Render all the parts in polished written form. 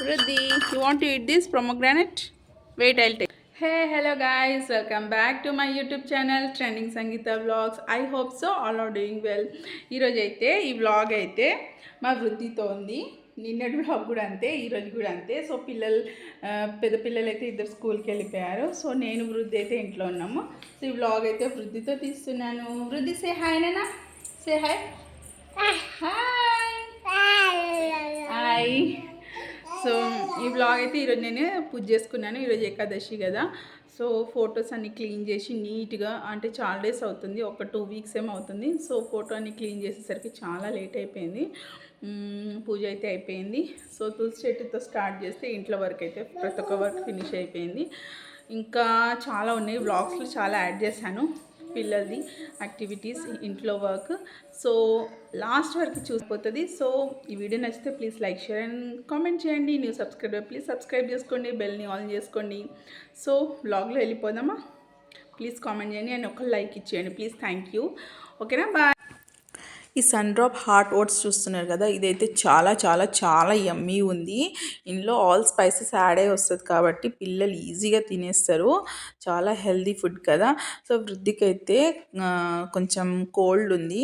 Rudy, you want to eat this pomegranate? Wait, I'll take. Hey, hello guys, welcome back to my YouTube channel Trending Sangeeta Vlogs. I hope so all are doing well. ఈరోజు అయితే ఈ vlog అయితే మా వృద్ధితో ఉంది. నిన్నటి vlog కూడా అంతే, ఈరోజు కూడా అంతే. సో పెద్ద పిల్లలు అయితే ఇద్దరు స్కూల్కి వెళ్ళిపోయారు. సో నేను వృద్ధి అయితే ఇంట్లో ఉన్నాము. సో ఈ వ్లాగ్ అయితే వృద్ధితో తీస్తున్నాను. వృద్ధి సే హాయ్ నాన్న, say hi. Hi hi. So ఈ వ్లాగ్ అయితే ఈరోజు నేను పూజ చేసుకున్నాను. ఈరోజు ఏకాదశి కదా. సో ఫొటోస్ అన్నీ క్లీన్ చేసి నీట్గా, అంటే చాలా డేస్ అవుతుంది, ఒక 2 వీక్స్ ఏమో అవుతుంది. సో ఫోటో అన్నీ క్లీన్ చేసేసరికి చాలా లేట్ అయిపోయింది. పూజ అయితే అయిపోయింది. సో తులసి చెట్టుతో స్టార్ట్ చేస్తే ఇంట్లో వర్క్ అయితే ప్రతి ఒక్క వర్క్ ఫినిష్ అయిపోయింది. ఇంకా చాలా ఉన్నాయి, వ్లాగ్స్లో చాలా యాడ్ చేశాను పిల్లలది యాక్టివిటీస్, ఇంట్లో వర్క్. సో లాస్ట్ వరకు చూసిపోతుంది. సో ఈ వీడియో నచ్చితే please like, share and comment చేయండి. న్యూ సబ్స్క్రైబర్ ప్లీజ్ సబ్స్క్రైబ్ చేసుకోండి, బెల్ని ఆన్ చేసుకోండి. సో వ్లాగ్లో వెళ్ళిపోదామా? ప్లీజ్ కామెంట్ చేయండి అండ్ ఒక లైక్ ఇచ్చేయండి ప్లీజ్. Thank you. ఓకేనా, బాయ్. ఈ సన్ డ్రాప్ హాట్ ఓట్స్ చూస్తున్నారు కదా, ఇదైతే చాలా చాలా చాలా యమ్మీ ఉంది. ఇందులో ఆల్ స్పైసెస్ యాడ్ అయ్యి వస్తుంది కాబట్టి పిల్లలు ఈజీగా తినేస్తారు. చాలా హెల్దీ ఫుడ్ కదా. సో వృద్ధికి అయితే కొంచెం కోల్డ్ ఉంది.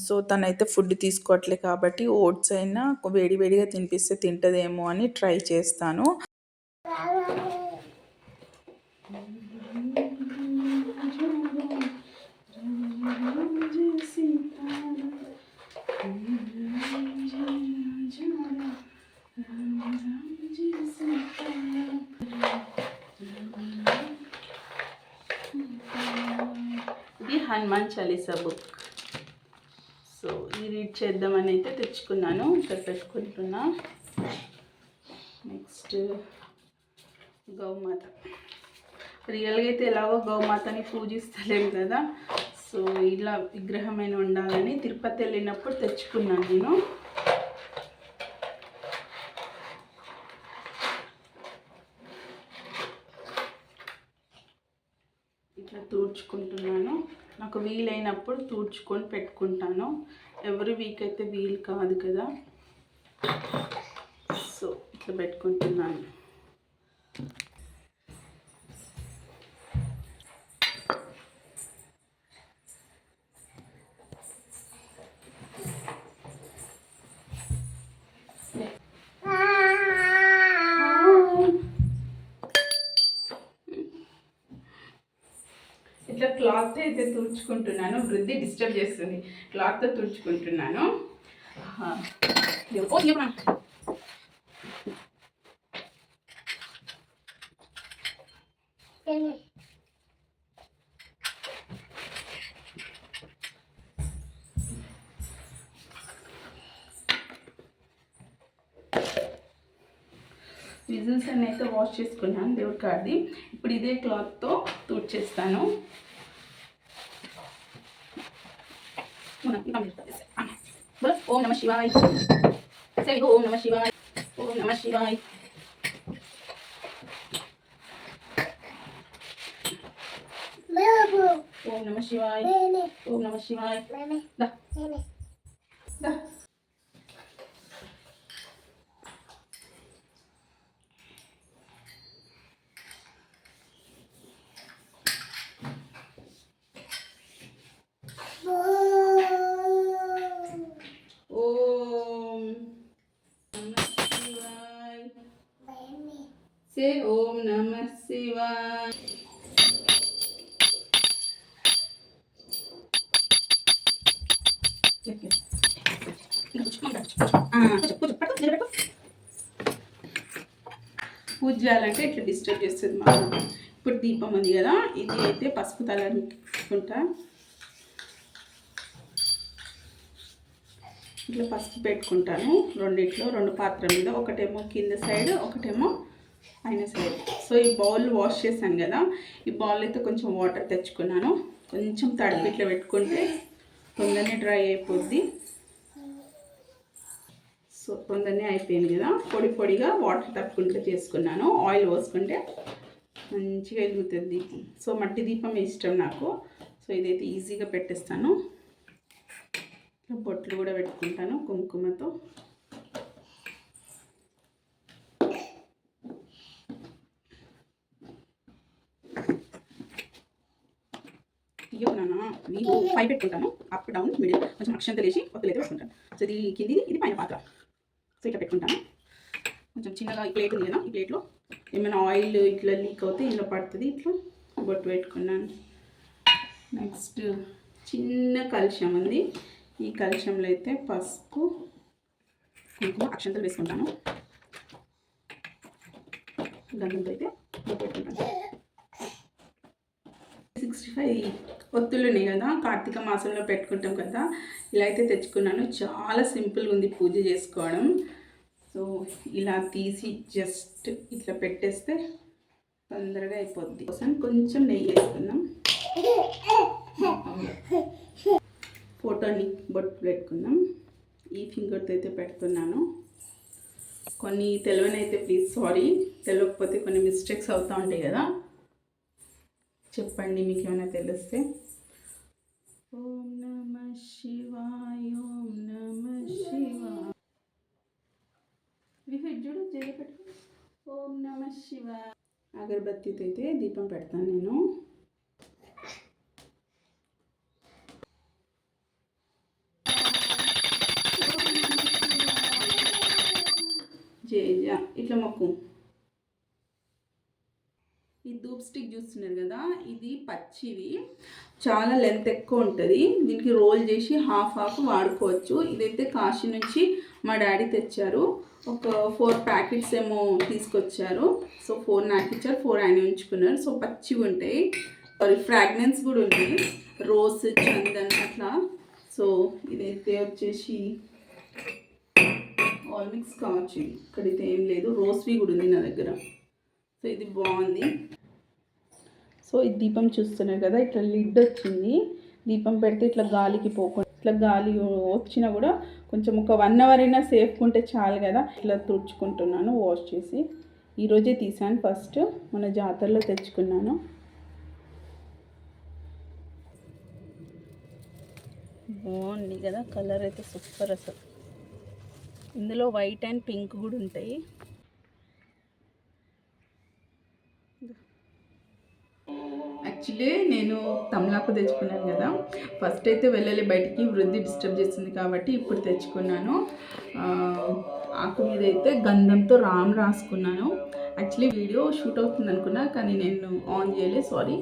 సో తనైతే ఫుడ్ తీసుకోవట్లేదు కాబట్టి ఓట్స్ అయినా వేడి వేడిగా తినిపిస్తే తింటుందేమో అని ట్రై చేస్తాను. ఇది హనుమాన్ చాలీసా బుక్. సో ఇది రీడ్ చేద్దామని అయితే తెచ్చుకున్నాను, ఇక్కడ పెట్టుకుంటున్నా. నెక్స్ట్ గౌమాత. రియల్గా అయితే ఎలాగో గౌమాతని పూజిస్తలేము కదా. సో ఇలా విగ్రహమైన ఉండాలని తిరుపతి వెళ్ళినప్పుడు తెచ్చుకున్నాను నేను. ఇట్లా తూడ్చుకుంటున్నాను. నాకు వీలైనప్పుడు తూడ్చుకొని పెట్టుకుంటాను. ఎవ్రీ వీక్ అయితే వీలు కాదు కదా. సో ఇట్లా పెట్టుకుంటున్నాను. ఇట్లా క్లాత్ అయితే తుడుచుకుంటున్నాను. వృద్ధి డిస్టర్బ్ చేస్తుంది. క్లాత్తో తుడుచుకుంటున్నాను. విజిల్స్ అన్నీ అయితే వాష్ చేసుకున్నాను దేవుడి కాడిది. ఇప్పుడు ఇదే క్లాత్తో తుడిచేస్తాను. ఓం నమ శివాయ. ఓం నమ శివాయ. ఓం నమ శివాయ. ఓం నమ శివాయ. ఓం నమ శివాయ. Say Om Namah Shivaya. పూజ చేయాలంటే ఇట్లా డిస్టర్బ్ చేస్తుంది మా. ఇప్పుడు దీపం ఉంది కదా, ఇది అయితే పసుపు తలనుకుంటా. ఇట్లా పసుపు పెట్టుకుంటాను రెండిట్లో, 2 పాత్రల మీద. ఒకటేమో కింద సైడ్, ఒకటేమో పైన సైడ్. సో ఈ బౌల్ వాష్ చేశాను కదా, ఈ బౌల్ అయితే కొంచెం వాటర్ తెచ్చుకున్నాను. కొంచెం తడిపి ఇట్లా పెట్టుకుంటే తొందరనే డ్రై అయిపోద్ది. సో తొందరనే అయిపోయింది కదా. పొడి పొడిగా వాటర్ తప్పుకుంటే చేసుకున్నాను. ఆయిల్ పోసుకుంటే మంచిగా వెలుగుతుంది. సో మట్టి దీపం ఇష్టం నాకు. సో ఇదైతే ఈజీగా పెట్టేస్తాను. బొట్లు కూడా పెట్టుకుంటాను కుంకుమతో. మీకు 5 పెట్టుకుంటాను, అప్ డౌన్ మిడిల్, కొంచెం అక్షంతలు వేసి ఒత్తులు అయితే పెట్టుకుంటాను. సో ఇది కిందిది, ఇది పైన పాత్ర. సో ఇట్లా పెట్టుకుంటాను. కొంచెం చిన్నగా ఈ ప్లేట్ ఉంది కదా, ఈ ప్లేట్లో ఏమైనా ఆయిల్ ఇట్లా లీక్ అవుతే ఇంట్లో పడుతుంది. ఇట్లా బొట్టు పెట్టుకున్నాను. నెక్స్ట్ చిన్న కలశం ఉంది. ఈ కలశంలో అయితే పసుపు, కుంకుమ, అక్షంతలు వేసుకుంటాను. గంధంతో అయితే పెట్టుకుంటాను. 65 ఒత్తులు ఉన్నాయి కదా, కార్తీక మాసంలో పెట్టుకుంటాం కదా, ఇలా అయితే తెచ్చుకున్నాను. చాలా సింపుల్గా ఉంది పూజ చేసుకోవడం. సో ఇలా తీసి జస్ట్ ఇట్లా పెట్టేస్తే తొందరగా అయిపోద్ది. కోసం కొంచెం నెయ్యి వేసుకున్నాం. ఫోటోని బొట్టు పెట్టుకున్నాం. ఈ ఫింగర్తో అయితే పెడుతున్నాను. కొన్ని తెలియనైతే ప్లీజ్ సారీ, తెలియకపోతే కొన్ని మిస్టేక్స్ అవుతూ ఉంటాయి కదా, చెప్పండి మీకు ఏమైనా తెలిస్తే. ఓం నమః శివాయ, ఓం నమః శివాయ. చూడు జయ పెట్టు. ఓం నమః శివాయ. అగరబత్తితో అయితే దీపం పెడతాను నేను. జయ ఇట్లా మొక్కు. ఈ ధూప్ స్టిక్ చూస్తున్నారు కదా, ఇది పచ్చివి, చాలా లెంత్ ఎక్కువ ఉంటుంది. దీనికి రోల్ చేసి హాఫ్ వాడుకోవచ్చు. ఇదైతే కాశీ నుంచి మా డాడీ తెచ్చారు. ఒక 4 ప్యాకెట్స్ ఏమో తీసుకొచ్చారు. సో 4 నాకు ఇచ్చారు, 4 ఆయన ఉంచుకున్నారు. సో పచ్చివి ఉంటాయి, ఫ్రాగ్రెన్స్ కూడా ఉంది, రోజ్, చందన్ అట్లా. సో ఇదైతే వచ్చేసి ఆల్ మిక్స్ కావచ్చు. ఇక్కడైతే ఏం లేదు, రోస్వి కూడా ఉంది నా దగ్గర. సో ఇది బాగుంది. సో ఈ దీపం చూస్తున్నారు కదా, ఇట్లా లిడ్ వచ్చింది. దీపం పెడితే ఇట్లా గాలికి పోకుండా, ఇట్లా గాలి వచ్చినా కూడా కొంచెం ఒక 1 అవర్ అయినా సేఫ్గా ఉంటే చాలు కదా. ఇట్లా తుడుచుకుంటున్నాను వాష్ చేసి. ఈరోజే తీసాను, ఫస్ట్ మన జాతరలో తెచ్చుకున్నాను. బాగుంది కదా, కలర్ అయితే సూపర్ అసలు. ఇందులో వైట్ అండ్ పింక్ కూడా ఉంటాయి. యాక్చువల్లీ నేను తమలాకు తెచ్చుకున్నాను కదా, ఫస్ట్ అయితే వెళ్ళలే బయటికి, వృద్ధి డిస్టర్బ్ చేస్తుంది కాబట్టి ఇప్పుడు తెచ్చుకున్నాను. ఆకు మీద అయితే గంధంతో రామ్ రాసుకున్నాను. యాక్చువల్లీ వీడియో షూట్ అవుతుంది అనుకున్నా, కానీ నేను ఆన్ చేయలేదు, సారీ.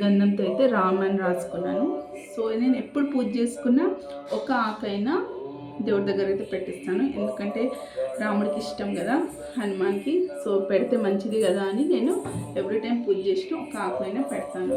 గంధంతో అయితే రామ్ అని రాసుకున్నాను. సో నేను ఎప్పుడు పూజ చేసుకున్నా ఒక ఆకైనా దేవుడి దగ్గర అయితే పెట్టిస్తాను, ఎందుకంటే రాముడికి ఇష్టం కదా, హనుమాన్కి. సో పెడితే మంచిది కదా అని నేను ఎవ్రీ టైం పూజ చేసిన ఒక ఆకు అయినా పెడతాను.